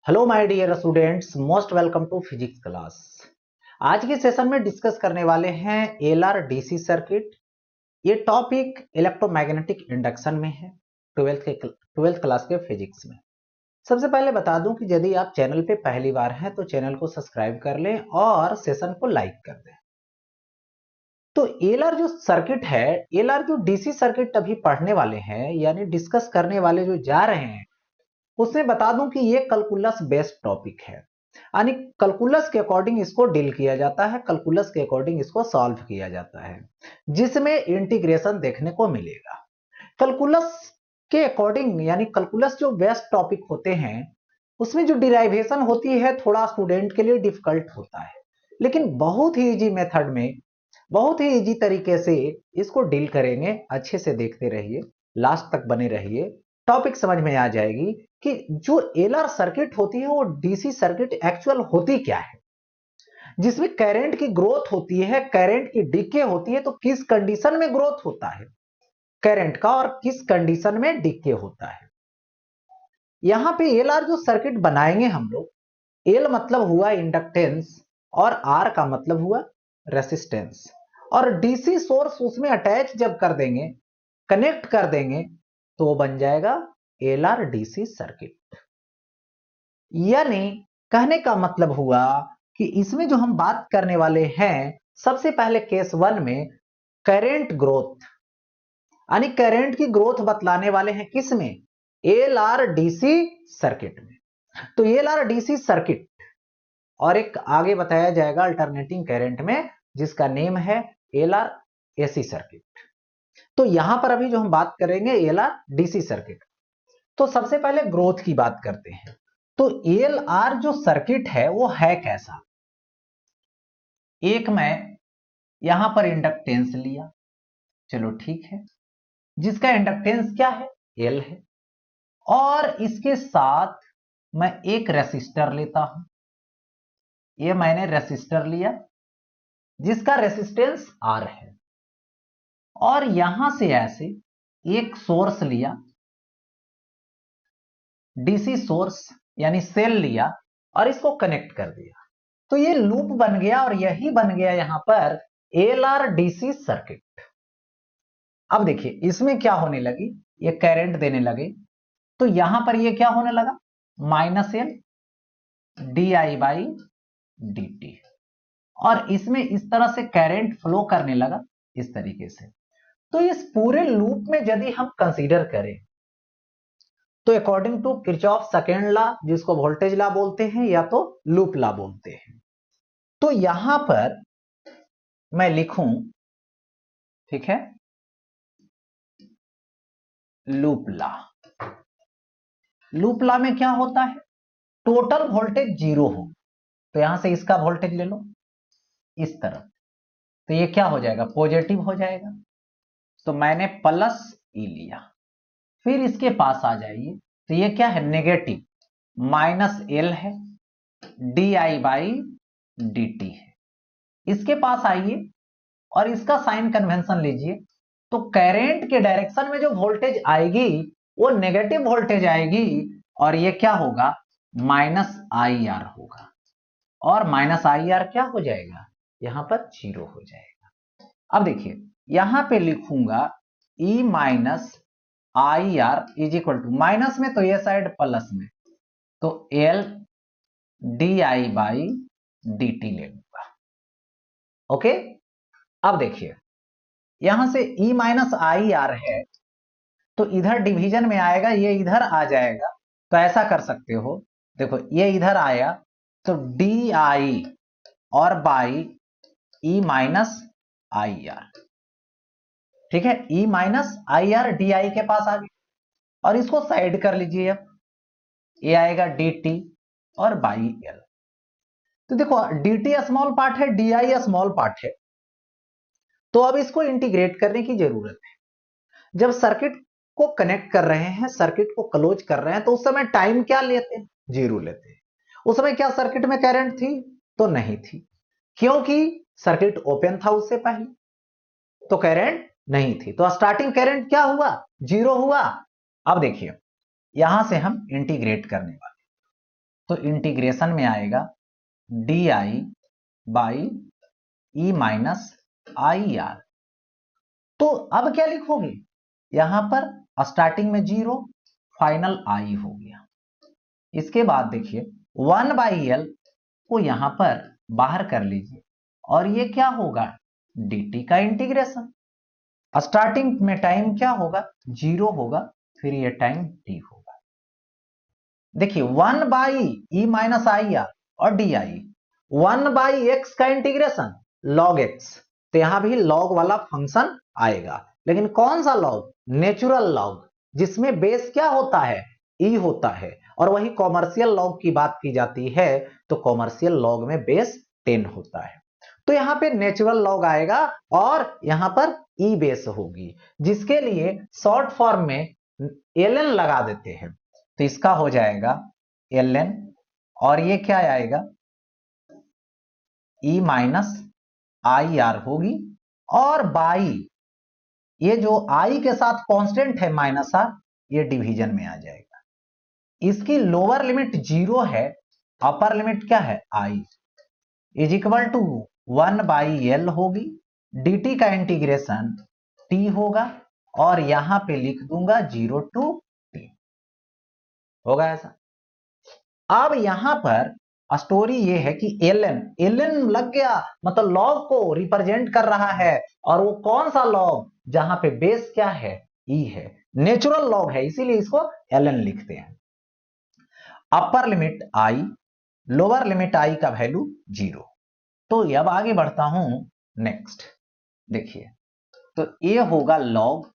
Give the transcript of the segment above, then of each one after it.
Hello my dear students, most welcome to physics class. आज के session में discuss करने वाले हैं एलआर डीसी सर्किट। ये टॉपिक इलेक्ट्रोमैग्नेटिक इंडक्शन में है, ट्वेल्थ क्लास के फिजिक्स में। सबसे पहले बता दूं कि यदि आप चैनल पे पहली बार हैं तो चैनल को सब्सक्राइब कर लें और सेशन को लाइक कर दें। तो एलआर जो सर्किट है, एलआर जो डीसी सर्किट अभी पढ़ने वाले हैं यानी डिस्कस करने वाले जो जा रहे हैं, उसमें बता दूं कि ये कैलकुलस बेस्ड टॉपिक है। यानी कैलकुलस के अकॉर्डिंग इसको डील किया जाता है, कैलकुलस के अकॉर्डिंग इसको सॉल्व किया जाता है, जिसमें इंटीग्रेशन देखने को मिलेगा। कैलकुलस के अकॉर्डिंग यानी कैलकुलस जो बेस्ट टॉपिक होते हैं उसमें जो डिराइवेशन होती है थोड़ा स्टूडेंट के लिए डिफिकल्ट होता है, लेकिन बहुत ही इजी मेथड में, बहुत ही इजी तरीके से इसको डील करेंगे। अच्छे से देखते रहिए, लास्ट तक बने रहिए, टॉपिक समझ में आ जाएगी कि जो एलआर सर्किट होती है वो डीसी सर्किट एक्चुअल होती क्या है, जिसमें करंट की ग्रोथ होती है, करंट की डीके होती है। तो किस कंडीशन में ग्रोथ होता है करंट का और किस कंडीशन में डीके होता है। यहां पे एलआर जो सर्किट बनाएंगे हम लोग, एल मतलब हुआ इंडक्टेंस और आर का मतलब हुआ रेसिस्टेंस, और डीसी सोर्स उसमें अटैच जब कर देंगे, कनेक्ट कर देंगे, तो वो बन जाएगा एलआर डीसी सर्किट। यानी कहने का मतलब हुआ कि इसमें जो हम बात करने वाले हैं, सबसे पहले केस वन में करंट ग्रोथ, यानी करंट की ग्रोथ बतलाने वाले हैं किसमें, एलआर डीसी सर्किट में। तो एलआर डीसी सर्किट और एक आगे बताया जाएगा अल्टरनेटिंग करंट में, जिसका नेम है एलआर एसी सर्किट। तो यहां पर अभी जो हम बात करेंगे एलआर डीसी सर्किट। तो सबसे पहले ग्रोथ की बात करते हैं। तो एल आर जो सर्किट है वो है कैसा। एक मैं यहां पर इंडक्टेंस लिया, चलो ठीक है, जिसका इंडक्टेंस क्या है, एल है, और इसके साथ मैं एक रेसिस्टर लेता हूं। ये मैंने रेसिस्टर लिया जिसका रेसिस्टेंस आर है, और यहां से ऐसे एक सोर्स लिया, डीसी सोर्स यानी सेल लिया, और इसको कनेक्ट कर दिया। तो ये लूप बन गया और यही बन गया यहां पर एलआर डीसी सर्किट। अब देखिए इसमें क्या होने लगी, ये करंट देने लगे, तो यहां पर ये क्या होने लगा, minus L D I by D T, और इसमें इस तरह से करंट फ्लो करने लगा इस तरीके से। तो इस पूरे लूप में यदि हम कंसीडर करें तो according to Kirchhoff second law, जिसको वोल्टेज लॉ बोलते हैं या तो लूप लॉ बोलते हैं, तो यहां पर मैं लिखूं, ठीक है, लूप लॉ। लूप लॉ में क्या होता है, टोटल वोल्टेज जीरो हो, तो यहां से इसका वोल्टेज ले लो इस तरफ, तो ये क्या हो जाएगा, पॉजिटिव हो जाएगा। तो मैंने प्लस ई लिया, फिर इसके पास आ जाइए, तो ये क्या है, नेगेटिव, माइनस एल है, D I by D T है। इसके पास आइए और इसका साइन कन्वेंशन लीजिए, तो करंट के डायरेक्शन में जो वोल्टेज आएगी वो नेगेटिव वोल्टेज आएगी, और ये क्या होगा, माइनस आई आर होगा, और माइनस आई आर क्या हो जाएगा, यहां पर जीरो हो जाएगा। अब देखिए यहां पे लिखूंगा E minus I R is equal to, minus में तो ये साइड प्लस में, तो L D I by D T ले लूंगा। ओके, अब देखिए यहां से ई माइनस आई आर है, तो इधर डिवीजन में आएगा, ये इधर आ जाएगा, तो ऐसा कर सकते हो, देखो ये इधर आया, तो डी आई और by E minus I R, ठीक है, E minus I R D I के पास आ गया, और इसको साइड कर लीजिए। अब ये आएगा डी टी और बाई एल। तो देखो डी टी स्मॉल पार्ट है, डी आई स्मॉल पार्ट है, तो अब इसको इंटीग्रेट करने की जरूरत है। जब सर्किट को कनेक्ट कर रहे हैं, सर्किट को क्लोज कर रहे हैं, तो उस समय टाइम क्या लेते हैं, जीरो लेते हैं। उस समय क्या सर्किट में करंट थी, तो नहीं थी, क्योंकि सर्किट ओपन था उससे पहले, तो करंट नहीं थी, तो स्टार्टिंग करंट क्या हुआ, जीरो हुआ। अब देखिए यहां से हम इंटीग्रेट करने वाले, तो इंटीग्रेशन में आएगा D by E minus I are. तो अब क्या लिखोगे, यहां पर स्टार्टिंग में 0, फाइनल आई हो गया। इसके बाद देखिए 1/l को यहां पर बाहर कर लीजिए और ये क्या होगा, dt का इंटीग्रेशन। स्टार्टिंग में टाइम क्या होगा, 0 होगा, फिर ये टाइम t होगा। देखिए 1/e माइनस आई आर और डी 1/x का इंटीग्रेशन log x, तो यहां भी log वाला फंक्शन आएगा, लेकिन कौन सा log, नेचुरल लॉग, जिसमें बेस क्या होता है, e होता है। और वही कॉमर्शियल लॉग की बात की जाती है तो कॉमर्शियल लॉग में बेस 10 होता है। तो यहां पे नेचुरल लॉग आएगा और यहां पर ई बेस होगी, जिसके लिए शॉर्ट फॉर्म में ln लगा देते हैं। तो इसका हो जाएगा ln और ये क्या आएगा, ई माइनस आई आर होगी और बाई ये जो आई के साथ कांस्टेंट है माइनस आर, ये डिवीजन में आ जाएगा। इसकी लोअर लिमिट 0 है, अपर लिमिट क्या है, आई इज इक्वल टू 1/l होगी, dt का इंटीग्रेशन t होगा और यहां पे लिख दूंगा 0 to t होगा ऐसा। अब यहां पर स्टोरी ये है कि ln लग गया, मतलब लॉग को रिप्रेजेंट कर रहा है, और वो कौन सा लॉग, जहां पे बेस क्या है, e है, नेचुरल लॉग है, इसीलिए इसको ln लिखते हैं। Upper limit i, lower limit i का वैल्यू 0। तो अब आगे बढ़ता हूं नेक्स्ट। देखिए तो ये होगा log,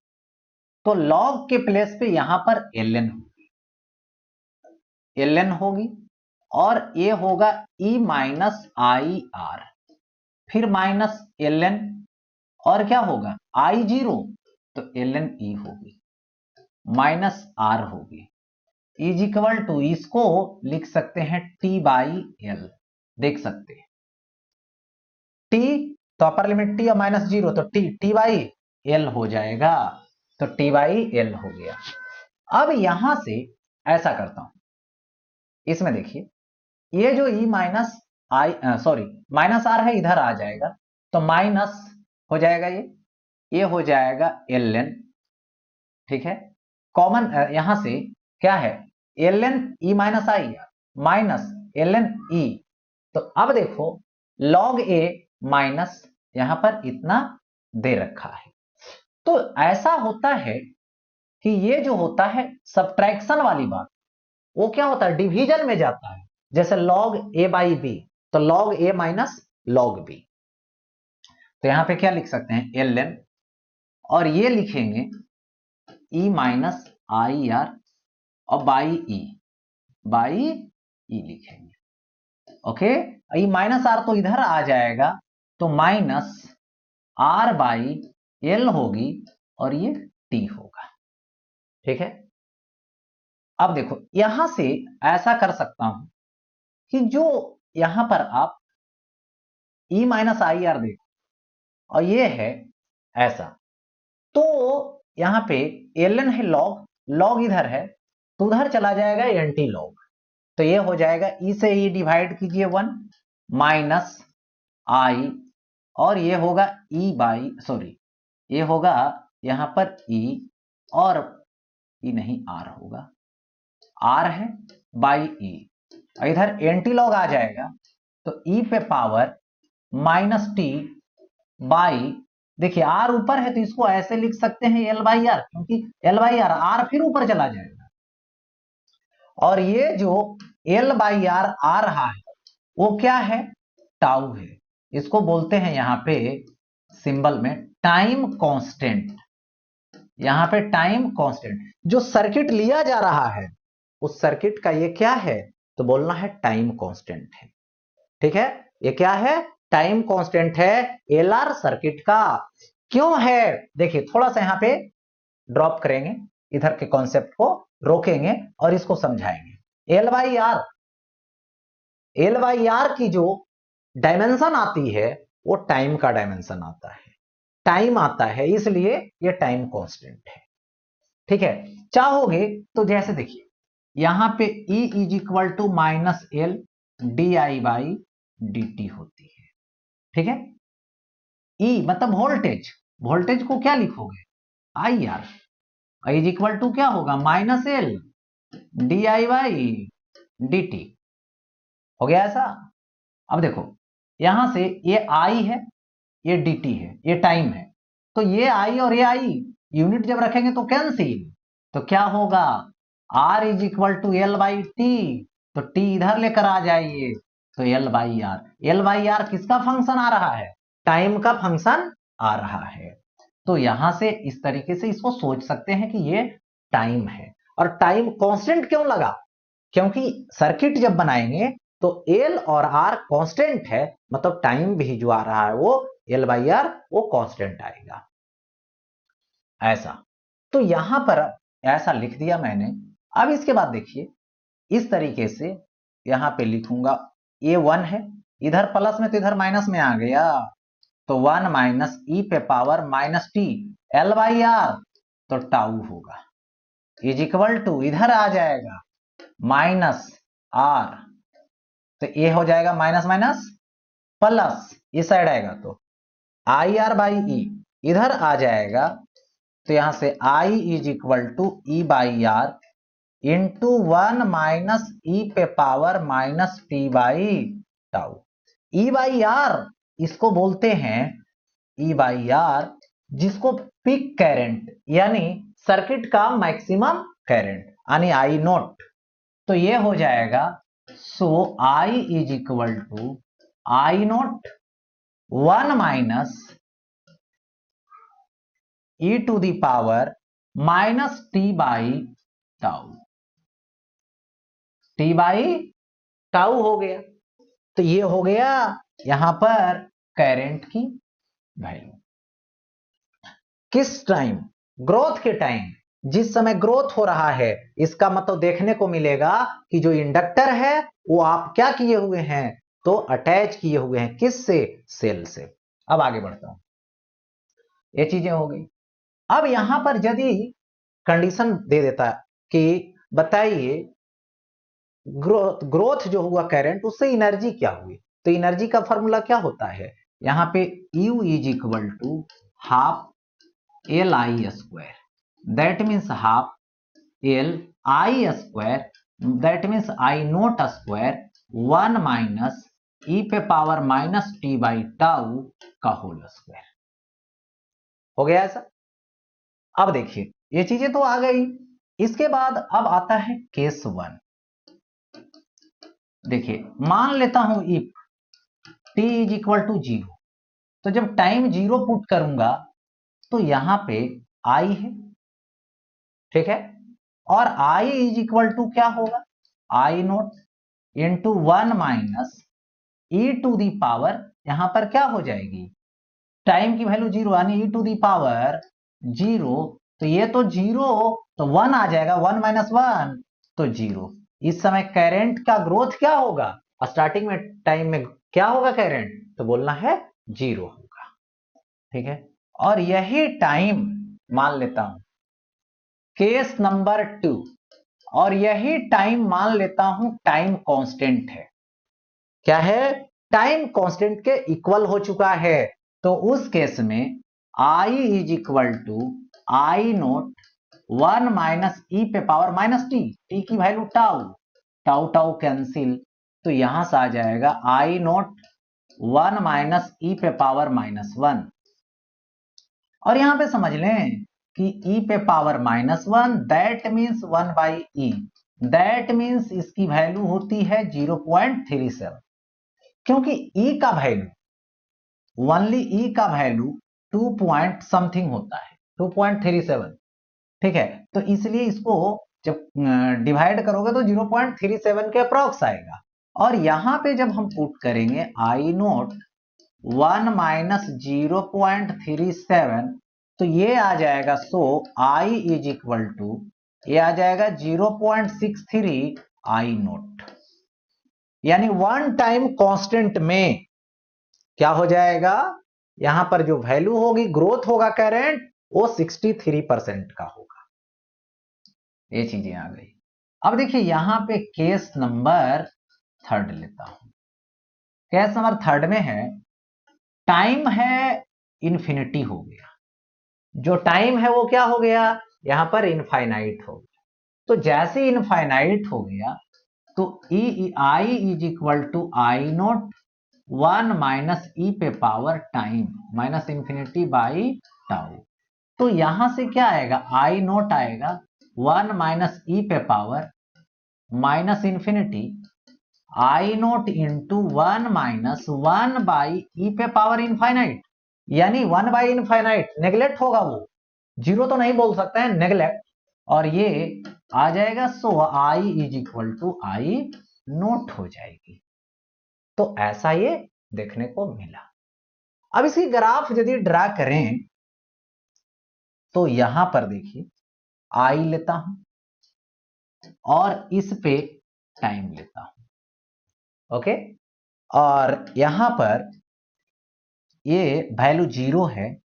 तो log के प्लेस पे यहां पर ln होगी और ये होगा e माइनस आई आर, फिर माइनस ln और क्या होगा I0, तो ln e होगी माइनस r होगी इज इक्वल टू, इसको लिख सकते हैं t/l, देख सकते हैं t, तो अपर लिमिट t और माइनस 0, तो t/l हो जाएगा, तो t/l हो गया। अब यहां से ऐसा करता हूं, इसमें देखिए ये जो e minus I sorry minus R है, इधर आ जाएगा, तो माइनस हो जाएगा, ये हो जाएगा ln, ठीक है, कॉमन यहां से क्या है, ln e माइनस आई माइनस ln e। तो अब देखो log a माइनस यहां पर इतना दे रखा है। तो ऐसा होता है कि ये जो होता है सब्ट्रैक्शन वाली बात, वो क्या होता है, डिवीजन में जाता है, जैसे log a/b, तो log a minus log b। तो यहां पे क्या लिख सकते हैं, ln और ये लिखेंगे e माइनस आई आर और बाई ई लिखेंगे, ओके। ई माइनस आर तो इधर आ जाएगा, तो माइनस r/l होगी और ये t होगा, ठीक है। अब देखो यहां से ऐसा कर सकता हूं कि जो यहां पर आप e माइनस आई आर देखो और ये है ऐसा, तो यहां पे ln है log इधर है, तो उधर चला जाएगा एंटी लॉग, तो ये हो जाएगा e से e डिवाइड कीजिए 1 माइनस आई और ये होगा ये होगा यहां पर e और e नहीं r होगा, r है बाई e, इधर एंटी लॉग आ जाएगा, तो e पे पावर माइनस t बाई, देखिए r ऊपर है तो इसको ऐसे लिख सकते हैं l/r, क्योंकि l/r r फिर ऊपर चला जाएगा, और ये जो l/r आ रहा है वो क्या है, टाउ है, इसको बोलते हैं यहां पे सिंबल में टाइम कांस्टेंट। यहां पे टाइम कांस्टेंट जो सर्किट लिया जा रहा है उस सर्किट का ये क्या है, तो बोलना है टाइम कांस्टेंट है, ठीक है। ये क्या है, टाइम कांस्टेंट है एलआर सर्किट का। क्यों है, देखिए थोड़ा सा यहां पे ड्रॉप करेंगे, इधर के कॉन्सेप्ट को रोकेंगे और इसको समझाएंगे। एल बाई आर की जो डायमेंशन आती है वो टाइम का डायमेंशन आता है, टाइम आता है, इसलिए ये टाइम कांस्टेंट है, ठीक है। चाहोगे तो जैसे देखिए यहां पे E is equal to minus L D I by D T होती है। ठीक है, E मतलब वोल्टेज, वोल्टेज को क्या लिखोगे I R, is equal to क्या होगा minus L D I by D T. हो गया ऐसा। अब देखो यहां से ये आई है, ये डी टी है, ये टाइम है, तो ये आई और ये आई यूनिट जब रखेंगे तो कैंसिल, तो क्या होगा R is equal to L by T, तो T इधर लेकर आ जाइए, तो L by R, L by R किसका फंक्शन आ रहा है, टाइम का फंक्शन आ रहा है। तो यहां से इस तरीके से इसको सोच सकते हैं कि ये टाइम है। और टाइम कांस्टेंट क्यों लगा, क्योंकि सर्किट जब बनाएंगे तो एल और आर कांस्टेंट है, मतलब टाइम भी जो आ रहा है वो एल बाई आर वो कांस्टेंट आएगा ऐसा। तो यहां पर ऐसा लिख दिया मैंने। अब इसके बाद देखिए इस तरीके से यहां पे लिखूंगा, ये 1 है, इधर प्लस में तो इधर माइनस में आ गया, तो 1 माइनस ई पे power minus T L by R, तो टाउ होगा इज इक्वल टू इधर आ जाएगा माइनस आर, तो ये हो जाएगा माइनस माइनस प्लस, इस साइड आएगा तो आई आर बाई ई, इधर आ जाएगा तो यहां से I is equal to E by R into 1 minus ई पे power minus T by tau. E by R इसको बोलते हैं, ई बाई आर जिसको पीक करंट यानी सर्किट का मैक्सिमम करंट यानी आई नोट, तो ये हो जाएगा so I is equal to I naught 1 minus E to the power minus T by tau, T by tau हो गया। तो ये हो गया यहां पर करंट की वैल्यू किस टाइम, ग्रोथ के टाइम, जिस समय ग्रोथ हो रहा है। इसका मतलब देखने को मिलेगा कि जो इंडक्टर है वो आप क्या किए हुए हैं, तो अटैच किए हुए हैं किससे, सेल से। अब आगे बढ़ता हूं, ये चीजें हो गई। अब यहां पर यदि कंडीशन दे देता कि बताइए ग्रोथ जो हुआ करंट उससे एनर्जी क्या हुई, तो एनर्जी का फॉर्मूला क्या होता है, यहां पे U is equal to half L I square, that means half L I square, that means I naught square 1 minus ई पे power minus T by tau का होल स्क्वायर। हो गया ऐसा। अब देखिए ये चीजें तो आ गई। इसके बाद अब आता है केस 1। देखिए मान लेता हूं if t is equal to 0, तो जब टाइम 0 पुट करूंगा तो यहां पे i है, ठीक है, और i इज इक्वल टू क्या होगा I naught into 1 minus E to the power, यहां पर क्या हो जाएगी टाइम की वैल्यू 0 यानी ई टू दी पावर 0, तो ये तो 0 तो 1 आ जाएगा, 1 माइनस 1 तो 0। इस समय करंट का ग्रोथ क्या होगा, स्टार्टिंग में टाइम में क्या होगा करंट, तो बोलना है 0 होगा, ठीक है। और यही टाइम मान लेता हूं केस नंबर 2, और यही टाइम मान लेता हूं टाइम कांस्टेंट है, क्या है टाइम कांस्टेंट के इक्वल हो चुका है, तो उस केस में I is equal to I naught 1 minus ई पे पावर माइनस टी, टी की value tau, tau tau cancel, तो यहां से आ जाएगा आई नोट 1 माइनस ई पे पावर माइनस 1। और यहां पे समझ लें कि ई पे power minus 1 that means 1 by E, that means इसकी वैल्यू होती है 0.37, क्योंकि ई का वैल्यू ओनली ई का वैल्यू 2 पॉइंट समथिंग होता है 2.37, ठीक है, तो इसलिए इसको जब डिवाइड करोगे तो 0.37 के अप्रॉक्स आएगा। और यहां पे जब हम पुट करेंगे आई नोट 1 माइनस 0.37, तो ये आ जाएगा so I is equal to ये आ जाएगा 0.63 आई नोट, यानी वन टाइम कांस्टेंट में क्या हो जाएगा, यहां पर जो वैल्यू होगी ग्रोथ होगा करंट वो 63% का होगा। ये चीजें आ गई। अब देखिए यहां पे केस नंबर थर्ड लेता हूं। केस नंबर थर्ड में है, टाइम है इन्फिनिटी हो गया, जो टाइम है वो क्या हो गया, यहां पर इनफाइनाइट हो गया। तो जैसे इनफाइनाइट हो गया तो I is equal to I naught 1 minus ई पे power time minus infinity by tau. तो यहां से क्या आएगा, आई नोट आएगा 1 माइनस ई पे power minus infinity I naught into 1 minus 1 by E पे पावर इनफाइनाइट, यानी 1 बाई इनफाइनाइट नेग्लेक्ट होगा, वो जीरो तो नहीं बोल सकते हैं, नेग्लेक्ट, और ये आ जाएगा, so I is equal to I naught हो जाएगी। तो ऐसा ये देखने को मिला। अब इसकी ग्राफ यदि ड्रा करें तो यहां पर देखिए आई लेता हूं और इस पे टाइम लेता हूं, ओके, और यहां पर ये वैल्यू जीरो है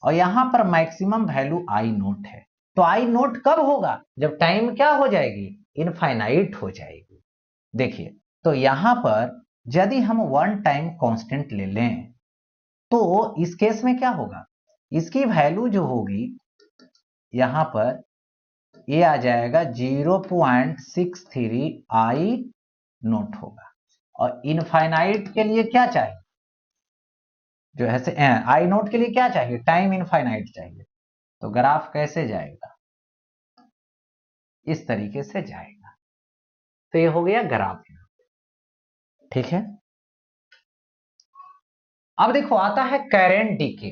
और यहां पर मैक्सिमम वैल्यू आई नोट है। तो आई नोट कब होगा, जब टाइम क्या हो जाएगी, इनफाइनाइट हो जाएगी। देखिए तो यहां पर यदि हम वन टाइम कांस्टेंट ले लें तो इस केस में क्या होगा, इसकी वैल्यू जो होगी यहां पर ये आ जाएगा 0.63 आई नोट होगा, और इनफाइनाइट के लिए क्या चाहिए, जो है आई नोट के लिए क्या चाहिए, टाइम इनफाइनाइट चाहिए। तो ग्राफ कैसे जाएगा, इस तरीके से जाएगा। तो ये हो गया ग्राफ, ठीक है। अब देखो आता है current decay.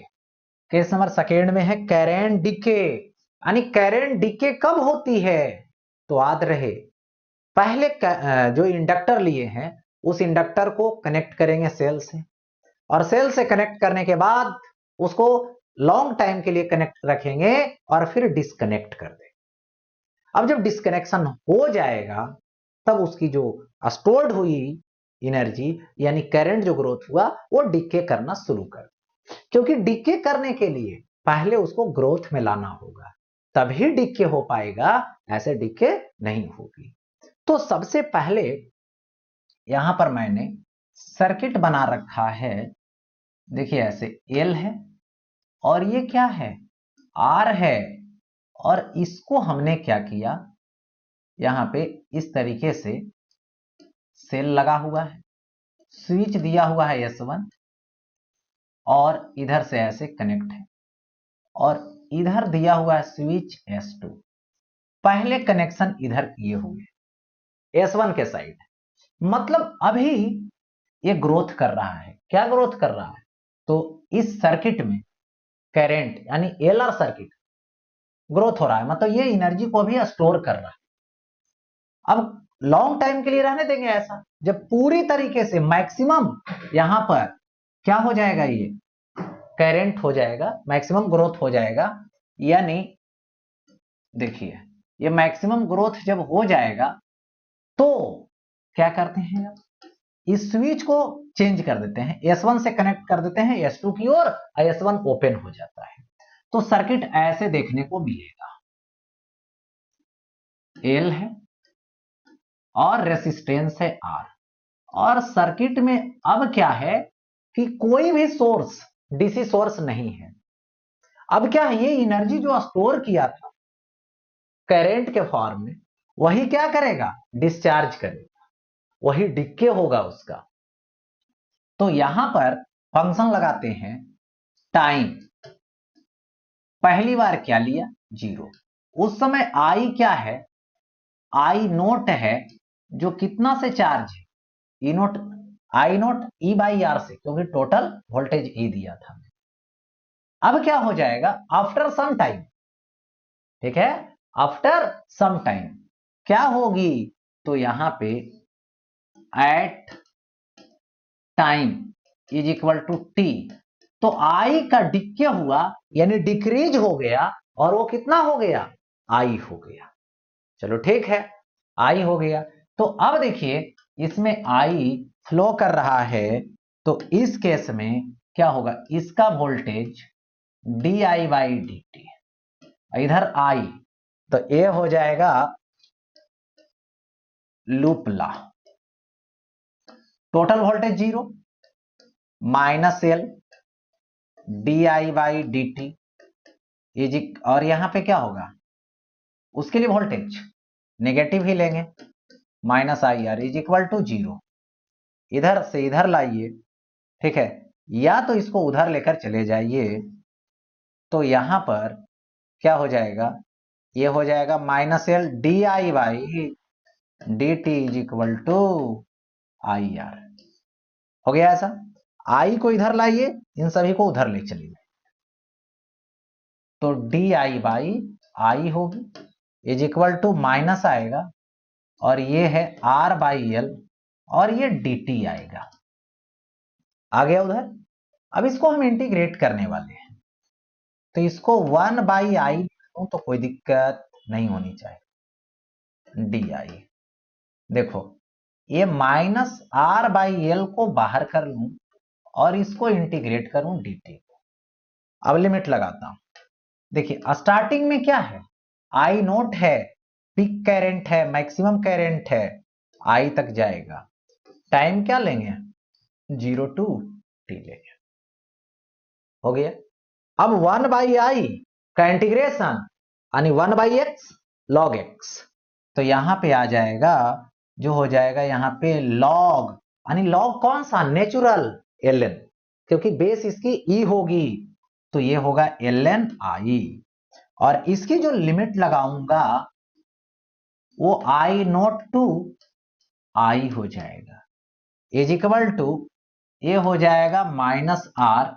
Case number second में है करंट डीके, यानी करंट डीके कब होती है, तो याद रहे पहले जो इंडक्टर लिए हैं उस इंडक्टर को कनेक्ट करेंगे सेल से, और सेल से कनेक्ट करने के बाद उसको लॉन्ग टाइम के लिए कनेक्ट रखेंगे और फिर डिस्कनेक्ट कर देंगे। अब जब डिस्कनेक्शन हो जाएगा तब उसकी जो स्टोर्ड हुई एनर्जी यानी करंट जो ग्रोथ हुआ वो डिके करना शुरू कर, क्योंकि डिके करने के लिए पहले उसको ग्रोथ में लाना होगा, तभी डिके हो पाएगा, ऐसे डिके नहीं होगी। तो सबसे पहले यहां पर मैंने सर्किट बना रखा है, देखिए ऐसे एल है और ये क्या है, आर है, और इसको हमने क्या किया, यहां पे इस तरीके से सेल लगा हुआ है, स्विच दिया हुआ है S1 और इधर से ऐसे कनेक्ट है, और इधर दिया हुआ है स्विच S2। पहले कनेक्शन इधर किए हुए S1 के साइड, मतलब अभी ये ग्रोथ कर रहा है। क्या ग्रोथ कर रहा है, तो इस सर्किट में करंट यानी एलआर सर्किट ग्रोथ हो रहा है, मतलब ये एनर्जी को भी स्टोर कर रहा है। अब लॉन्ग टाइम के लिए रहने देंगे ऐसा, जब पूरी तरीके से मैक्सिमम यहां पर क्या हो जाएगा, ये करंट हो जाएगा, मैक्सिमम ग्रोथ हो जाएगा, यानी देखिए ये मैक्सिमम ग्रोथ जब हो जाएगा तो क्या करते हैं, इस स्विच को चेंज कर देते हैं, S1 से कनेक्ट कर देते हैं S2 की ओर, S1 ओपन हो जाता है। तो सर्किट ऐसे देखने को मिलेगा, L है और रेसिस्टेंस है R, और सर्किट में अब क्या है कि कोई भी सोर्स डीसी सोर्स नहीं है। अब क्या है, ये एनर्जी जो स्टोर किया था करंट के फॉर्म में वही क्या करेगा, डिस्चार्ज करेगा, वही डिके होगा उसका। तो यहां पर फंक्शन लगाते हैं टाइम, पहली बार क्या लिया, जीरो, उस समय आई क्या है, आई नोट है, जो कितना से चार्ज है, E naught, I naught E by R से, क्योंकि टोटल वोल्टेज ई दिया था। अब क्या हो जाएगा, आफ्टर सम टाइम, ठीक है, आफ्टर सम टाइम क्या होगी, तो यहां पे at time is equal to T, तो आई का डिक्के हुआ यानी डिक्रीज हो गया, और वो कितना हो गया, आई हो गया। चलो ठीक है, आई हो गया। तो अब देखिए इसमें आई फ्लो कर रहा है, तो इस केस में क्या होगा, इसका voltage D I by D T, इधर आई, तो ये हो जाएगा loop law, total voltage zero minus L D I by D T is, और यहां पे क्या होगा, उसके लिए वोल्टेज नेगेटिव ही लेंगे, minus I R is equal to zero. इधर से इधर लाइए, ठीक है, या तो इसको उधर लेकर चले जाइए, तो यहां पर क्या हो जाएगा, ये हो जाएगा minus L D I by D T is equal to I R. हो गया ऐसा, आई को इधर लाइए, इन सभी को उधर ले चलिए, तो डी आई बाई आई होगी इज इक्वल टू माइनस आएगा, और ये है आर बाई एल, और ये डी टी आएगा, आ गया उधर। अब इसको हम इंटीग्रेट करने वाले हैं, तो इसको 1 बाई आई लिखूं तो कोई दिक्कत नहीं होनी चाहिए, डी आई। देखो ये माइनस आर बाई एल को बाहर कर लूं और इसको इंटीग्रेट करूं डी टी को। अब लिमिट लगाता हूं, देखिए स्टार्टिंग में क्या है, आई नोट है, पीक करंट है, मैक्सिमम करंट है, आई तक जाएगा, टाइम क्या लेंगे, 0 टू टी लेंगे। हो गया। अब 1 बाई आई का इंटीग्रेशन यानी 1 बाई एक्स लॉग एक्स, तो यहां पे आ जाएगा, जो हो जाएगा यहां पे लॉग, यानी लॉग कौन सा, नेचुरल एल एन, क्योंकि बेस इसकी ई होगी, तो ये होगा एल एन आई, और इसकी जो लिमिट लगाऊंगा वो आई नोट टू आई हो जाएगा, इज इक्वल टू ये हो जाएगा minus R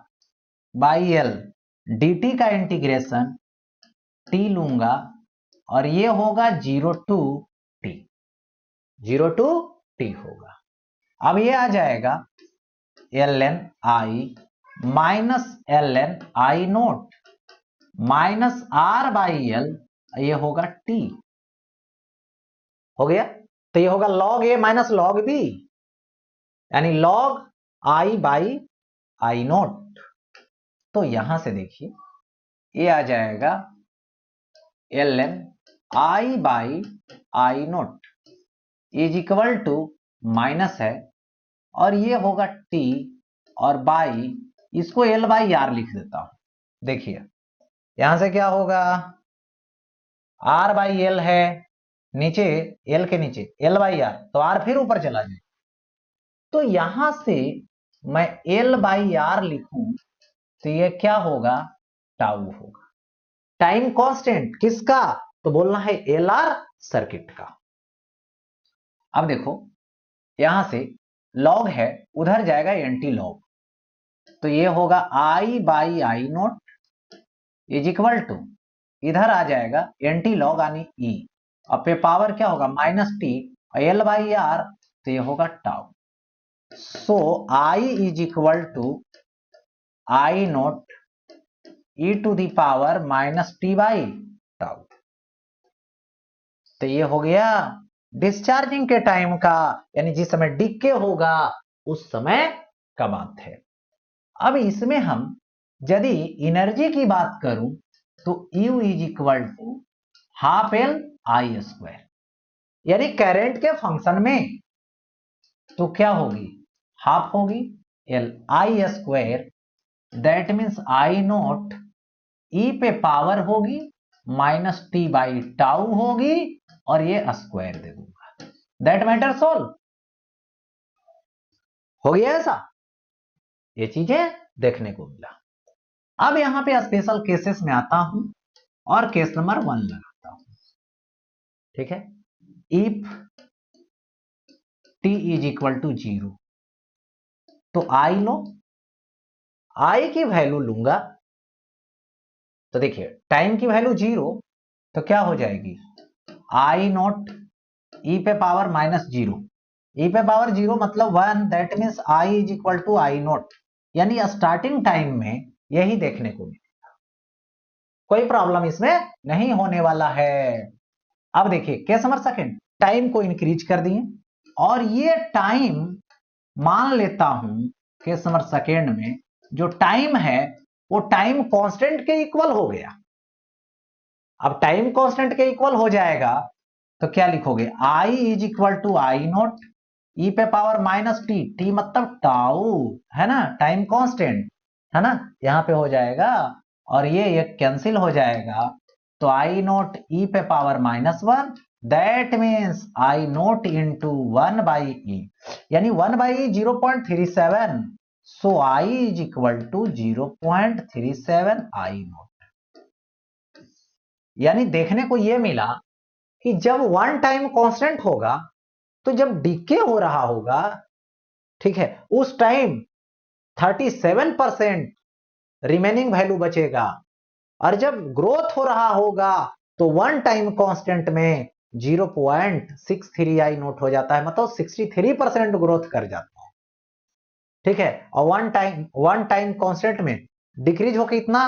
by L D T का इंटीग्रेशन टी लूंगा, और ये होगा 0 टू टी, 0 टू टी होगा। अब ये आ जाएगा L N I minus L N I naught minus R by L, ये होगा टी। हो गया, तो ये होगा log A minus log B, यानी log I by I naught. तो यहां से देखिए ये आ जाएगा L N I by I naught is equal to minus है, और ये होगा टी, और बाई इसको एल बाई आर लिख देता हूं। देखिए यहां से क्या होगा, आर बाई एल है नीचे, एल के नीचे एल बाई आर, तो आर फिर ऊपर चला जाए, तो यहां से मैं एल बाई आर लिखूं तो ये क्या होगा, टाउ होगा, टाइम कांस्टेंट किसका, तो बोलना है एल आर सर्किट का। अब देखो यहां से लॉग है, उधर जाएगा एंटी लॉग, तो ये होगा I by I naught is equal to, इधर आ जाएगा एंटी लॉग यानी ई, अब पे पावर क्या होगा minus T, L by R, तो ये होगा tau. So I is equal to I naught E to the power minus T by tau. तो ये हो गया डिस्चार्जिंग के टाइम का, यानी जिस समय डिके होगा उस समय का बात है। अब इसमें हम यदि एनर्जी की बात करूं तो U is equal to half L I square, यानी करंट के फंक्शन में तो क्या होगी, हाफ होगी L I square, that means I naught e पे पावर होगी माइनस टी बाई टाउ होगी, और ये स्क्वायर दे दूंगा, दैट मैटर सोल्व। हो गया ऐसा, ये चीजें देखने को मिला। अब यहां पे स्पेशल केसेस में आता हूं और केस नंबर 1 लगाता हूं, ठीक है। If T is equal to 0, तो आई लो, आई की वैल्यू लूंगा, तो देखिए टाइम की वैल्यू 0, तो क्या हो जाएगी, आई नोट ई पे पावर माइनस 0, ई पे पावर 0 मतलब 1, that means I is equal to I naught, यानी स्टार्टिंग टाइम में यही देखने को मिलेगा, कोई प्रॉब्लम इसमें नहीं होने वाला है। अब देखिए केस नंबर सेकंड, टाइम को इंक्रीज कर दिए, और ये टाइम मान लेता हूं केस नंबर सेकंड में जो टाइम है वो टाइम कांस्टेंट के इक्वल हो गया। अब टाइम कांस्टेंट के इक्वल हो जाएगा तो क्या लिखोगे, I is equal to I naught e पे पावर माइनस टी, टी मतलब टाउ है ना, टाइम कांस्टेंट है ना, यहां पे हो जाएगा और ये कैंसिल हो जाएगा, तो आई नोट ई पे power minus one, that means I naught into one by e, यानी 1/0.37, so I is equal to 0.37 I naught. यानी देखने को यह मिला कि जब वन टाइम कांस्टेंट होगा तो जब डीके हो रहा होगा, ठीक है, उस टाइम 37% रिमेनिंग वैल्यू बचेगा, और जब ग्रोथ हो रहा होगा तो वन टाइम कांस्टेंट में 0.63 आई नोट हो जाता है, मतलब 63% ग्रोथ कर जाता है, ठीक है। और वन टाइम कांस्टेंट में डिक्रीज होकर इतना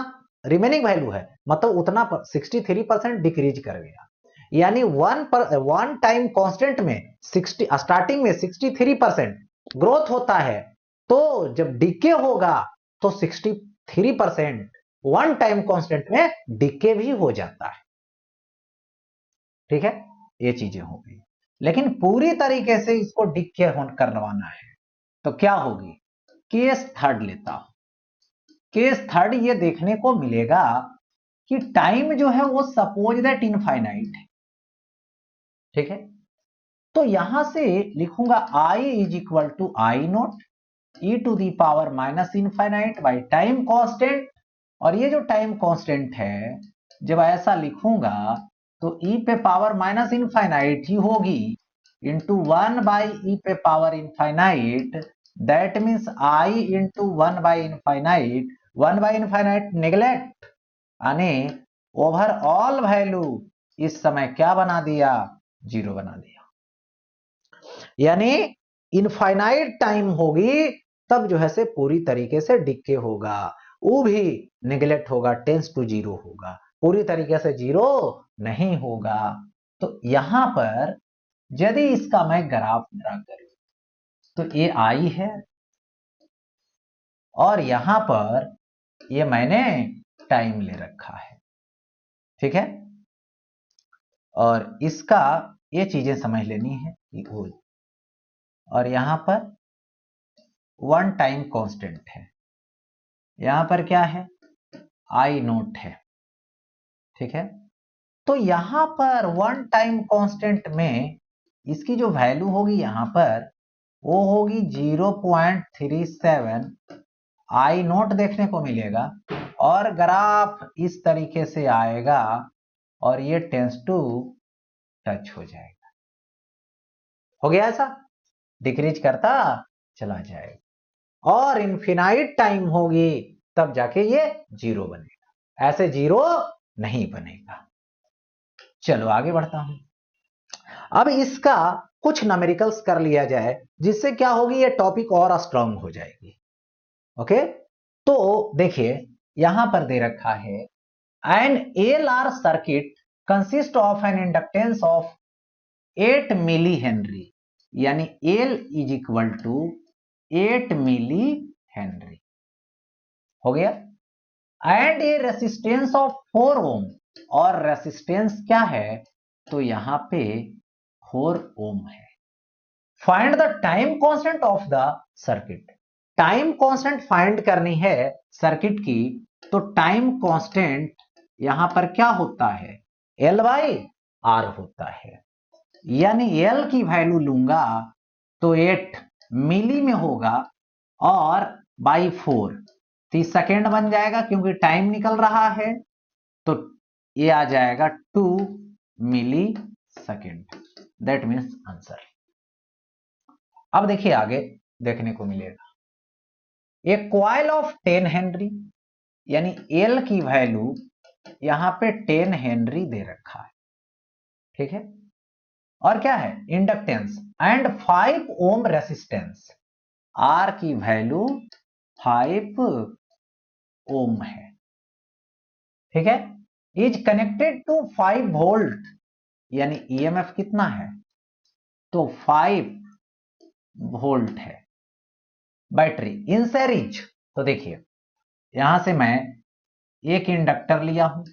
रिमेनिंग वैल्यू है, मतलब उतना 63% डिक्रीज कर गया, यानी वन टाइम कांस्टेंट में 60 स्टार्टिंग में 63% ग्रोथ होता है, तो जब डीके होगा तो 63% वन टाइम कांस्टेंट में डीके भी हो जाता है, ठीक है। ये चीजें हो गई, लेकिन पूरी तरीके से इसको डीके करवाना है तो क्या होगी, केस थर्ड लेता हूं। केस थर्ड ये देखने को मिलेगा कि टाइम जो है वो सपोज दैट इनफाइनाइट है, ठीक है। तो यहां से लिखूंगा I is equal to I naught E to the power minus infinite by time constant, और ये जो टाइम कांस्टेंट है जब ऐसा लिखूंगा तो ई पे पावर माइनस इनफाइनाइट ही होगी इंटू वन बाई ई पे power infinite, that means I into one by infinite neglect, यानी ओवरऑल वैल्यू इस समय क्या बना दिया, जीरो बना दिया, यानी इनफाइनाइट टाइम होगी तब जो है से पूरी तरीके से डिके होगा, वो भी निगलेक्ट होगा, टेंस टू जीरो होगा, पूरी तरीके से जीरो नहीं होगा। तो यहां पर यदि इसका मैं ग्राफ ड्रा करूं तो ये आई है और यहां पर ये मैंने टाइम ले रखा है, ठीक है, और इसका ये चीजें समझ लेनी है कि वो, और यहां पर वन टाइम कांस्टेंट है, यहां पर क्या है, आई नोट है, ठीक है। तो यहां पर वन टाइम कांस्टेंट में इसकी जो वैल्यू होगी यहां पर वो होगी 0.37 आई नोट देखने को मिलेगा, और ग्राफ इस तरीके से आएगा और ये टेंस टू टच हो जाएगा, हो गया ऐसा, डिक्रीज करता चला जाएगा, और इनफिनाइट टाइम होगी तब जाके ये जीरो बनेगा, ऐसे जीरो नहीं बनेगा। चलो आगे बढ़ता हूं, अब इसका कुछ न्यूमेरिकल्स कर लिया जाए जिससे क्या होगी, ये टॉपिक और स्ट्रांग हो जाएगी, ओके। तो देखिए यहां पर दे रखा है an LR circuit consist of an inductance of 8 milli henry, यानी L is equal to 8 milli henry, हो गया, and a resistance of 4 ohm, और रेसिस्टेंस क्या है, तो यहां पे 4 ओम है। Find the time constant of the circuit, time constant find करनी है सर्किट की, तो टाइम कांस्टेंट यहां पर क्या होता है, एल बाई आर होता है, यानी एल की वैल्यू लूंगा तो 8 मिली में होगा और बाई 4 30 सेकेंड बन जाएगा क्योंकि टाइम निकल रहा है, तो ये आ जाएगा 2 मिली सेकेंड, दैट मीन्स आंसर। अब देखिए आगे देखने को मिलेगा एक कॉइल ऑफ 10 हेनरी, यानी एल की वैल्यू यहां पे 10 हेनरी दे रखा है, ठीक है, और क्या है inductance and 5 ohm resistance, R की वैल्यू 5 ओम है, ठीक है, इज कनेक्टेड टू 5 वोल्ट, यानी ईएमएफ कितना है, तो 5 वोल्ट है, बैटरी इन सीरीज। तो देखिए यहां से मैं एक इंडक्टर लिया हूं,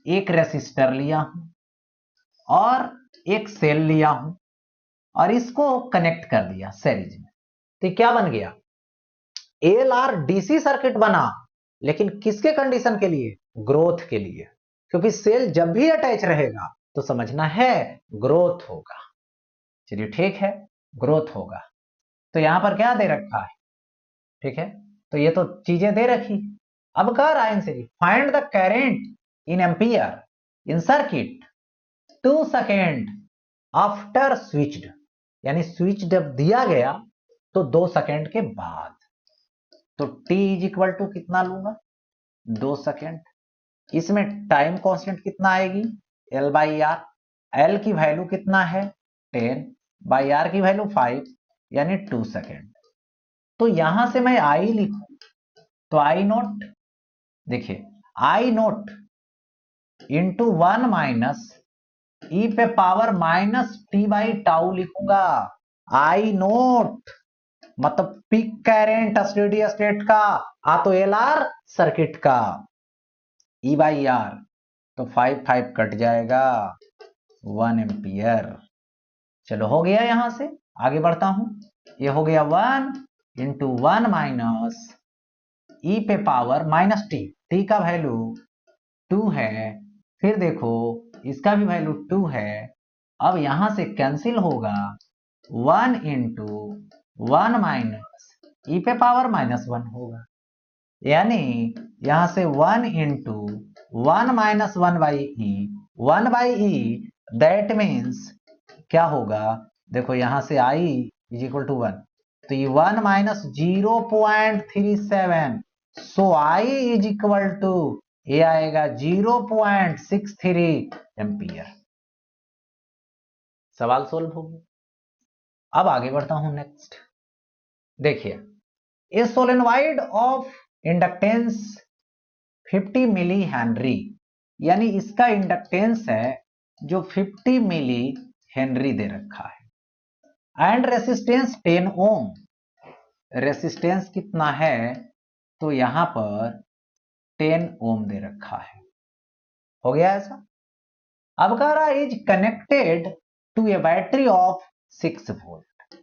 एक रेसिस्टर लिया हूं और एक सेल लिया हूं और इसको कनेक्ट कर दिया सीरीज में, तो क्या बन गया? एएलआर डीसी सर्किट बना, लेकिन किसके कंडीशन के लिए? ग्रोथ के लिए, क्योंकि सेल जब भी अटैच रहेगा तो समझना है ग्रोथ होगा। चलिए ठीक है, ग्रोथ होगा। तो यहां पर क्या दे रखा है? ठीक है, तो ये तो चीजें दे रखी। अब कह रहा है इनसे find the current in ampere in circuit 2 second after switched, यानी स्विच जब दिया गया तो 2 सेकेंड के बाद। तो t इज इक्वल टू कितना लूंगा? 2 सेकेंड। इसमें टाइम कांस्टेंट कितना आएगी? L by R. L की वैल्यू कितना है? 10 बाई आर की वैल्यू 5, यानी 2 सेकेंड। तो यहां से मैं I लिखूं तो I नोट, देखिए I नोट इंटू 1 माइनस ई पे power minus T by tau लिखूंगा। I नोट मतलब पीक करंट स्टेडी स्टेट का, तो एलआर सर्किट का, ई बाई आर, तो 5 कट जाएगा, 1 एम्पियर। चलो हो गया। यहां से आगे बढ़ता हूं, ये हो गया 1 इंटू 1 माइनस ई पे पावर माइनस टी, टी का वैल्यू 2 है, फिर देखो इसका भी वैल्यू 2 है। अब यहां से कैंसिल होगा, 1 इंटू 1 माइनस ई पे पावर माइनस 1 होगा, यानी यहां से 1 into 1 minus 1 by E, 1 by E, that means क्या होगा? देखो यहां से आई इज इक्वल टू 1, तो ये 1 माइनस 0.37, so I is equal to, ये आएगा 0.63 एम्पियर। सवाल सोल्व हो गया। अब आगे बढ़ता हूं नेक्स्ट। देखिए, a solenoid of inductance 50 milli henry, यानी इसका इंडक्टेंस है जो 50 मिली हेनरी दे रखा है, एंड रेसिस्टेंस 10 ओम। रेसिस्टेंस कितना है? तो यहां पर 10 ओम दे रखा है। हो गया ऐसा। अब कह रहा है is connected to a battery of 6 volt,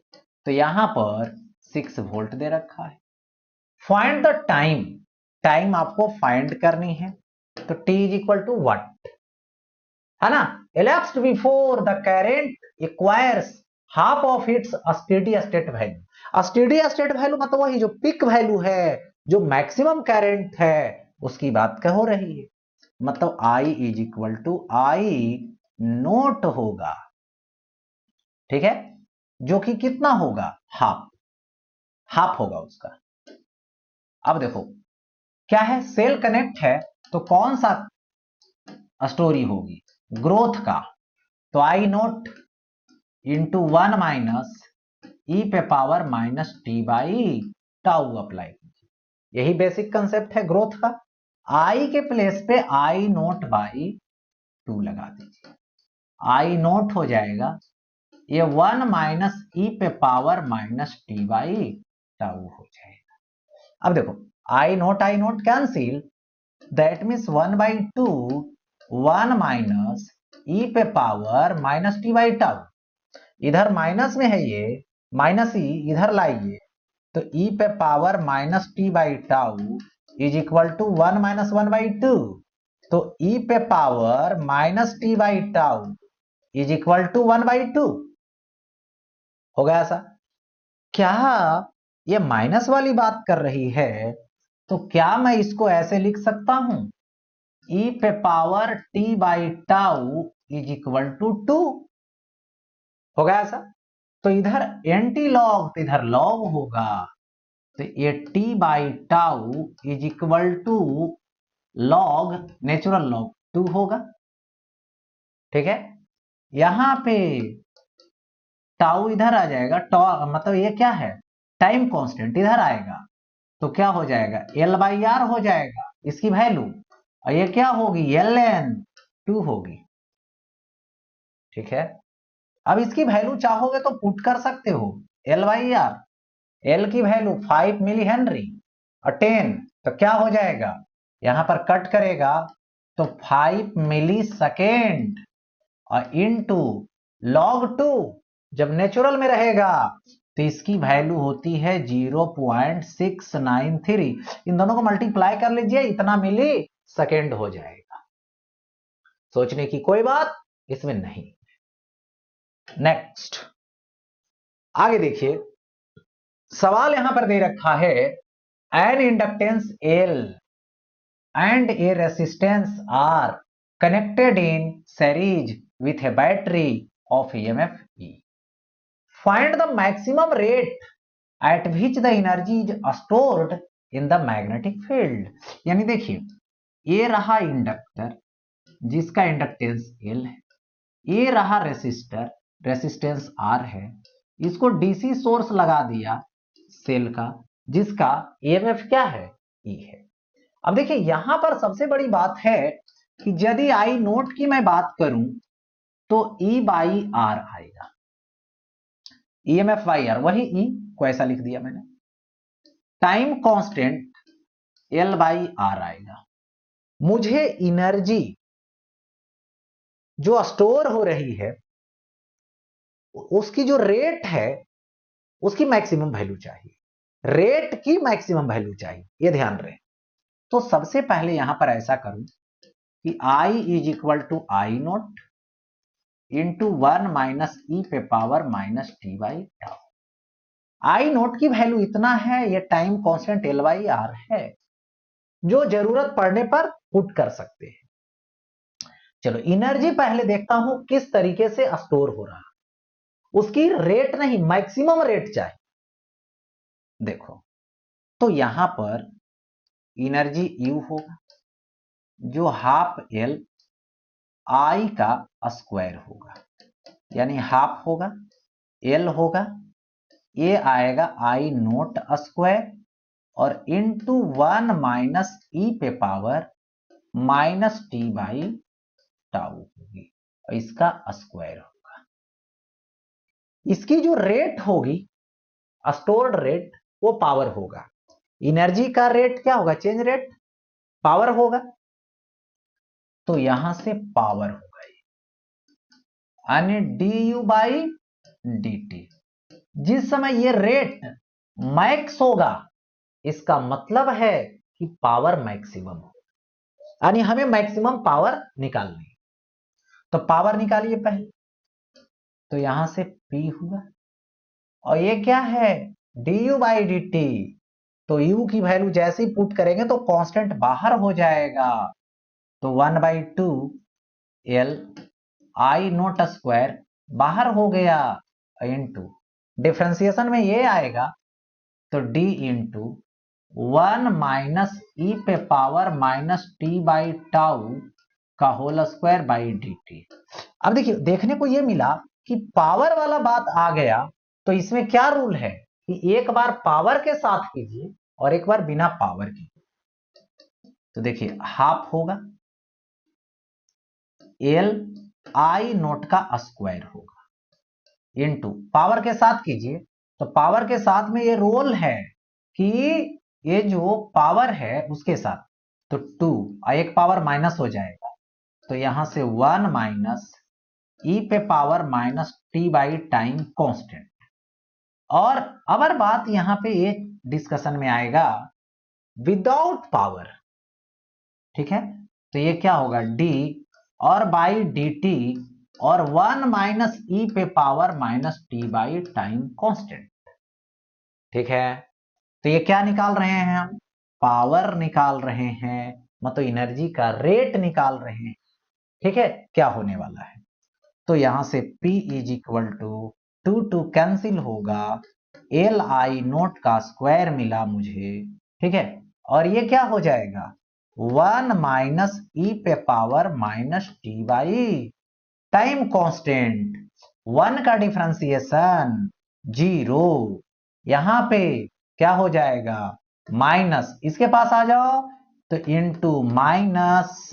तो यहां पर 6 वोल्ट दे रखा है। फाइंड द टाइम, टाइम आपको फाइंड करनी है, तो t is equal to what, है ना? elapsed before the current acquires half of its steady state value. Steady state value मतलब वही जो पिक वैल्यू है, जो मैक्सिमम करंट है, उसकी बात कह हो रही है। मतलब I is equal to I naught होगा, ठीक है, जो कि कितना होगा? हाफ, हाफ होगा उसका। अब देखो क्या है, सेल कनेक्ट है तो कौन सा स्टोरी होगी? ग्रोथ का। तो आई नोट इंटू 1 माइनस ई पे power minus T by tau apply कीजिए। यही बेसिक कंसेप्ट है ग्रोथ का। आई के प्लेस पे आई नोट बाई 2 लगा दीजिए, आई नोट हो जाएगा ये 1 माइनस ई पे power minus T by tau हो जाएगा। अब देखो I naught cancel, that means 1 by 2, 1 minus ई पे power minus T by tau, इधर माइनस में है ये, माइनस ई इधर लाइए, तो ई पे power minus T by tau is equal to 1 minus 1 by 2, तो ई पे power minus T by tau is equal to 1 by 2। हो गया ऐसा। क्या ये माइनस वाली बात कर रही है? तो क्या मैं इसको ऐसे लिख सकता हूं, ई पे power T by tau is equal to 2। हो गया ऐसा। तो इधर एंटी लॉग तो इधर लॉग होगा, तो ये T by tau is equal to log natural log 2 होगा, ठीक है। यहां पे टाउ इधर आ जाएगा, मतलब ये क्या है? टाइम कांस्टेंट इधर आएगा, तो क्या हो जाएगा? एल बाई आर हो जाएगा इसकी वैल्यू, और ये क्या होगी? एल एन 2 होगी, ठीक है। अब इसकी वैल्यू चाहोगे तो पुट कर सकते हो, एल बाई आर, एल की वैल्यू 5 मिली हेनरी और 10, तो क्या हो जाएगा? यहां पर कट करेगा तो 5 मिली सेकेंड, और इनटू log 2 जब नेचुरल में रहेगा तो इसकी वैल्यू होती है 0.693। इन दोनों को मल्टीप्लाई कर लीजिए, इतना मिली सेकेंड हो जाएगा। सोचने की कोई बात इसमें नहीं। नेक्स्ट आगे देखिए, सवाल यहां पर दे रखा है an inductance L and a resistance R connected in series with a battery of EMF E. Find the maximum rate at which the energy is stored in the magnetic field. यानी देखिए, ये रहा इंडक्टर जिसका inductance L है, ये रहा resistor, resistance R है, इसको डीसी सोर्स लगा दिया सेल का जिसका EMF क्या है, E है। अब देखिए यहां पर सबसे बड़ी बात है कि यदि आई नोट की मैं बात करूं तो E बाई आर आएगा, EMF बाई आर, वही E को ऐसा लिख दिया मैंने। Time constant L by R आएगा। मुझे एनर्जी जो स्टोर हो रही है उसकी जो रेट है उसकी मैक्सिमम वैल्यू चाहिए, रेट की मैक्सिमम वैल्यू चाहिए, ये ध्यान रहे। तो सबसे पहले यहां पर ऐसा करूं कि I is equal to I naught into 1 minus ई पे power minus T by tau. I naught की वैल्यू इतना है, ये time constant L by R है जो जरूरत पड़ने पर पुट कर सकते हैं। चलो एनर्जी पहले देखता हूं किस तरीके से स्टोर हो रहा है, उसकी रेट नहीं मैक्सिमम रेट चाहिए। देखो तो यहां पर एनर्जी यू होगा जो हाफ एल आई का स्क्वायर होगा, यानी हाफ होगा, एल होगा, ये आएगा आई नोट स्क्वायर और इंटू 1 माइनस ई पे power minus T by tau होगी और इसका स्क्वायर होगा। इसकी जो रेट होगी स्टोर्ड रेट वो पावर होगा, एनर्जी का रेट क्या होगा, चेंज रेट, पावर होगा, तो यहां से पावर होगा यानी D you by D T. जिस समय ये रेट मैक्स होगा इसका मतलब है कि पावर मैक्सिमम हो, यानी हमें मैक्सिमम पावर निकालनी है। तो पावर निकालिए पहले, तो यहां से P हुआ और ये क्या है D you by D T. तो U की वैल्यू जैसे ही पुट करेंगे तो कांस्टेंट बाहर हो जाएगा, तो 1/2 L आई नोट स्क्वायर बाहर हो गया इंटू डिफरेंशिएशन में ये आएगा तो D इंटू 1 माइनस ई पे power minus T by tau का whole square by D t. अब देखिए देखने को ये मिला कि पावर वाला बात आ गया, तो इसमें क्या रूल है कि एक बार पावर के साथ कीजिए और एक बार बिना पावर के। तो देखिए हाफ होगा, एल आई नोट का स्क्वायर होगा इनटू पावर के साथ कीजिए, तो पावर के साथ में ये रोल है कि ये जो पावर है उसके साथ तो 2 एक पावर माइनस हो जाएगा, तो यहां से 1 माइनस ई पे power minus T by time constant. और अगर बात यहां पे एक डिस्कशन में आएगा विदाउट पावर, ठीक है, तो ये क्या होगा डी और बाई डी टी और 1 माइनस ई पे power minus T by time constant. ठीक है, तो ये क्या निकाल रहे हैं हम, पावर निकाल रहे हैं, मतलब एनर्जी का रेट निकाल रहे हैं। ठीक है, क्या होने वाला है, तो यहां से P is equal to 2 cancel होगा, एल आई नोट का स्क्वायर मिला मुझे, ठीक है, और ये क्या हो जाएगा 1 माइनस ई पे power minus T by time constant, 1 का डिफरेंशिएशन 0, यहां पे क्या हो जाएगा माइनस, इसके पास आ जाओ तो इनटू माइनस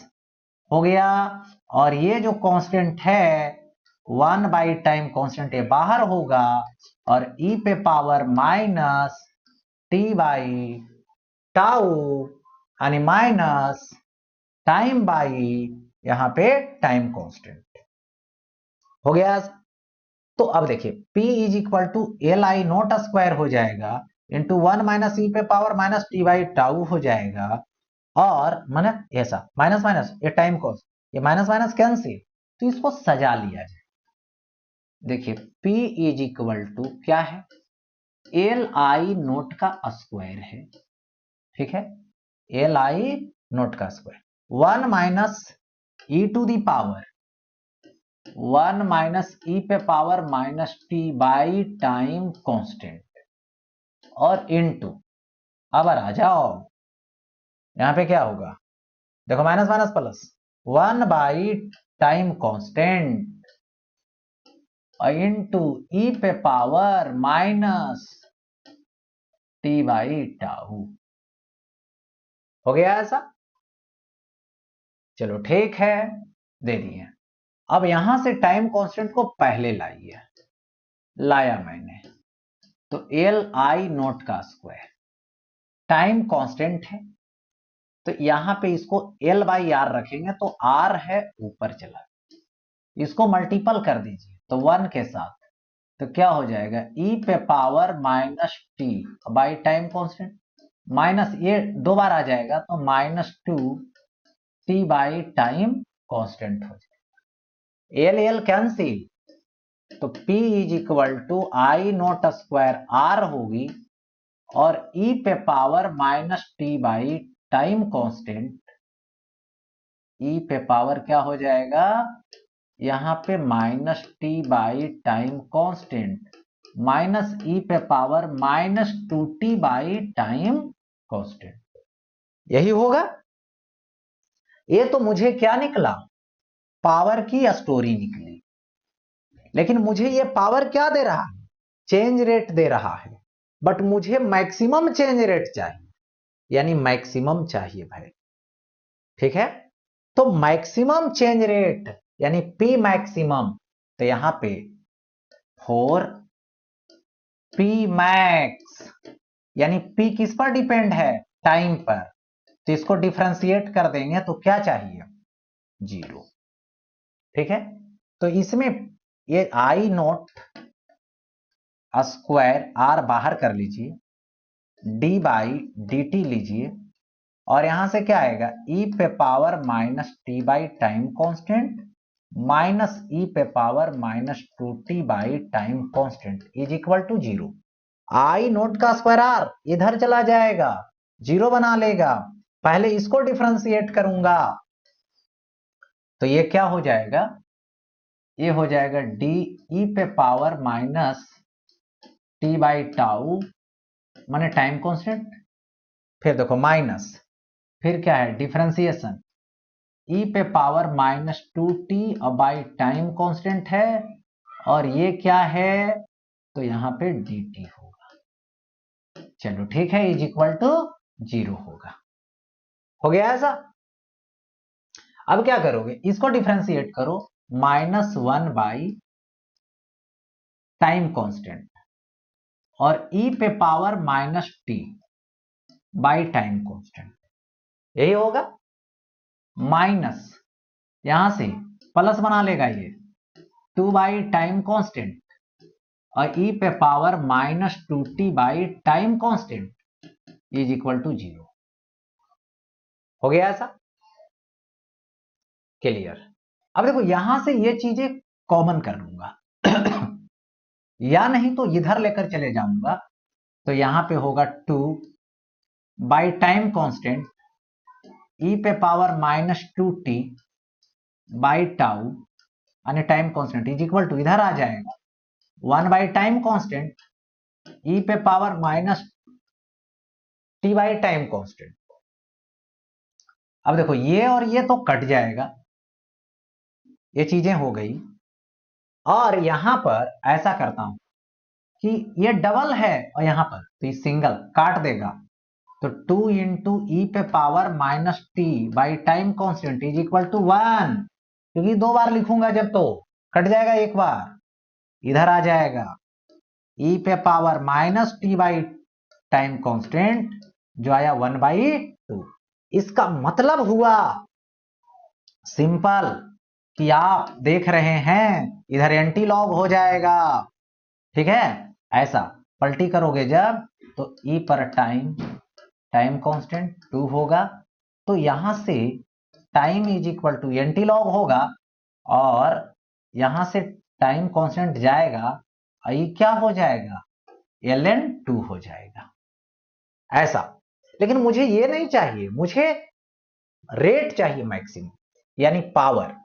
हो गया, और ये जो कांस्टेंट है 1 बाई टाइम कांस्टेंट ये बाहर होगा और ई पे power minus T by tau यानी माइनस टाइम बाई यहां पे टाइम कांस्टेंट। हो गया। तो अब देखिए P is equal to L I naught square हो जाएगा इंटू 1 - e⁻ हो जाएगा, और माने ऐसा माइनस माइनस ये टाइम कॉस्ट, ये माइनस माइनस कैंसिल, तो इसको सजा लिया जाए। देखिए P इज इक्वल टू क्या है, एल आई नोट का स्क्वायर है, ठीक है, एल आई नोट का square 1 - e⁻ t time constant, और इनटू, अब आ जाओ यहां पे क्या होगा, देखो माइनस माइनस प्लस 1/टाइम कांस्टेंट इनटू e⁻t/τ। हो गया ऐसा, चलो ठीक है, दे दिए। अब यहां से टाइम कांस्टेंट को पहले लाइए, लाया मैंने, तो एल आई नोट का स्क्वायर टाइम कांस्टेंट है, तो यहां पे इसको एल बाई आर रखेंगे, तो आर है ऊपर चला, इसको मल्टीपल कर दीजिए तो 1 के साथ, तो क्या हो जाएगा e⁻ by time constant, minus ये दो बार आ जाएगा तो -2t टाइम कांस्टेंट हो जाएगा, एल एल कैंसिल, तो P is equal to I naught square R होगी, और e⁻t टाइम कांस्टेंट, क्या हो जाएगा यहां पे -t time constant minus e⁻-2t time constant, यही होगा। ये तो मुझे क्या निकला, पावर की स्टोरी निकली, लेकिन मुझे ये पावर क्या दे रहा है, चेंज रेट दे रहा है, बट मुझे मैक्सिमम चेंज रेट चाहिए, यानी मैक्सिमम चाहिए भाई, ठीक है। तो मैक्सिमम चेंज रेट यानी P मैक्सिमम, तो यहां पे 4P मैक्स, यानी P किस पर डिपेंड है, टाइम पर, तो इसको डिफरेंशिएट कर देंगे तो क्या चाहिए, 0, ठीक है। तो इसमें ये आई नोट स्क्वायर आर बाहर कर लीजिए, d/dt लीजिए, और यहां से क्या आएगा e⁻t time constant minus e⁻-2t time constant is equal to 0। I naught का स्क्वायर आर इधर चला जाएगा, 0 बना लेगा, पहले इसको डिफरेंशिएट करूंगा, तो ये क्या हो जाएगा, ये हो जाएगा d e⁻t माने टाइम कांस्टेंट, फिर देखो माइनस, फिर क्या है डिफरेंशिएशन, e⁻-2t टाइम कांस्टेंट है, और ये क्या है, तो यहां पे dt होगा, चलो ठीक है, इज इक्वल टू 0 होगा। हो गया ऐसा। अब क्या करोगे, इसको डिफरेंशिएट करो, -1 टाइम कांस्टेंट और e⁻-t टाइम कांस्टेंट, यही होगा, माइनस यहां से प्लस बना लेगा ये 2 टाइम कांस्टेंट और e⁻-2t time constant is equal to 0। हो गया ऐसा, क्लियर। अब देखो यहां से ये चीजें कॉमन कर लूंगा या नहीं तो इधर लेकर चले जाऊंगा, तो यहां पे होगा 2 टाइम कांस्टेंट e⁻-2t टाउ यानी time constant is equal to, इधर आ जाएगा 1 time constant e⁻-t time constant. अब देखो ये और ये तो कट जाएगा, ये चीजें हो गई, और यहां पर ऐसा करता हूं कि ये डबल है और यहां पर तो ये सिंगल काट देगा, तो 2 into e⁻-t time constant is equal to 1, क्योंकि 2 बार लिखूंगा जब तो कट जाएगा, एक बार इधर आ जाएगा e⁻-t टाइम कांस्टेंट जो आया 1/2। इसका मतलब हुआ सिंपल, कि आप देख रहे हैं इधर एंटी लॉग हो जाएगा, ठीक है। ऐसा पलटी करोगे जब तो ई पर टाइम कांस्टेंट 2 होगा, तो यहां से time is equal to anti log होगा और यहां से टाइम कांस्टेंट जाएगा, आई क्या हो जाएगा, ln2 हो जाएगा। ऐसा, लेकिन मुझे ये नहीं चाहिए, मुझे रेट चाहिए मैक्सिमम, यानी पावर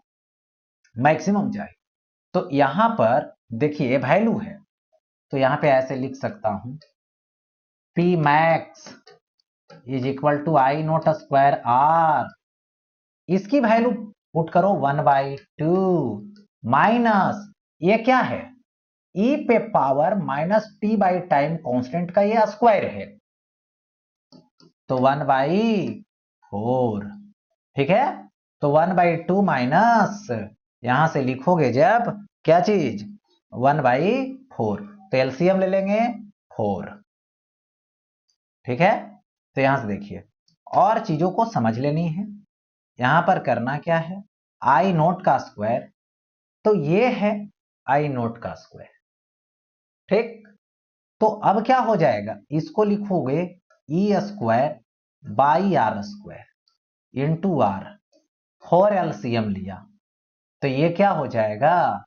मैक्सिमम चाहिए। तो यहां पर देखिए वैल्यू है, तो यहां पे ऐसे लिख सकता हूं P max is equal to I naught square R, इसकी वैल्यू पुट करो 1/2 माइनस ये क्या है, ई पे power minus T by time constant का ये स्क्वायर है, तो 1/4, ठीक है। तो 1/2 माइनस यहां से लिखोगे जब क्या चीज 1/4, तो एलसीएम ले लेंगे 4, ठीक है। तो यहां से देखिए और चीजों को समझ लेनी है। यहां पर करना क्या है, आई नोट का स्क्वायर, तो ये है आई नोट का स्क्वायर, ठीक। तो अब क्या हो जाएगा, इसको लिखोगे e square by R square into R, 4 LCM लिया, तो ये क्या हो जाएगा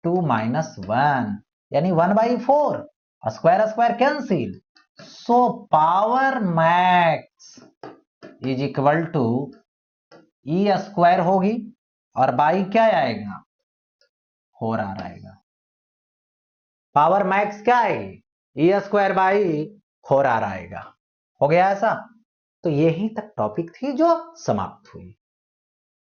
2 माइनस 1, यानी 1/4, square square cancel, so power max is equal to E square होगी और बाई क्या आएगा 4r आएगा। पावर मैक्स क्या आएगी, ई स्क्वायर बाई 4r आएगा। हो गया ऐसा, तो यही तक टॉपिक थी जो समाप्त हुई।